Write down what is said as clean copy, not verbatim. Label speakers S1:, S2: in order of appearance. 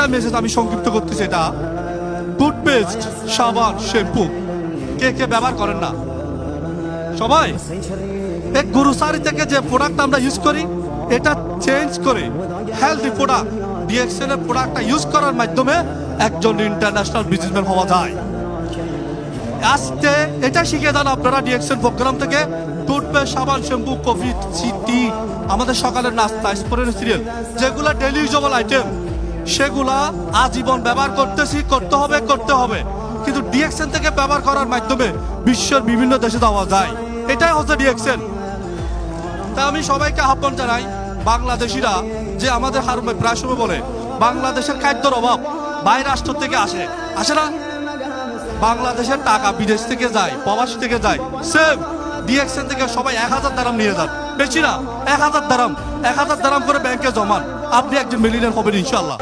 S1: একটা মেসেজ আমি সংক্ষিপ্ত করতেছি। এটা টুথপেস্ট, সাবান, শ্যাম্পু কে কে ব্যবহার করেন না? সবাই। এই গ্রোসারি থেকে যে প্রোডাক্ট আমরা ইউজ করি, এটা চেঞ্জ করে হেলদি প্রোডাক্ট, ডিএক্সএল এর প্রোডাক্টটা ইউজ করার মাধ্যমে একজন ইন্টারন্যাশনাল বিজনেসম্যান হওয়া যায়। আজকে এটা শিখে দেন আপনারা ডিএক্সএল প্রোগ্রাম থেকে। টুথপেস্ট, সাবান, শ্যাম্পু, কফি, টি, আমাদের সকালের নাস্তা, স্পোর্টের সিরিয়াল, যেগুলো ডেলি ইউজেবল আইটেম, সেগুলা আজীবন ব্যবহার করতে হবে। কিন্তু ডিএক্সএল থেকে ব্যবহার করার মাধ্যমে বিশ্বের বিভিন্ন দেশে যাওয়া যায়। এটাই হচ্ছে ডিএক্সএল। তা আমি সবাইকে আহ্বান জানাই, বাংলাদেশিরা যে আমাদের হারমে প্রায় সময় বলে বাংলাদেশের খাদ্যের অভাব বাইরের রাষ্ট্র থেকে আসে না। বাংলাদেশের টাকা বিদেশ থেকে যায়, প্রবাস থেকে যায়, সেম ডিএক্সএল থেকে সবাই 1000 দারাম নিয়ে যান, বেশি না, 1000 দারাম করে ব্যাংকে জমান, আপনি একজন মিলিয়নিয়ার হবেন ইনশাল্লাহ।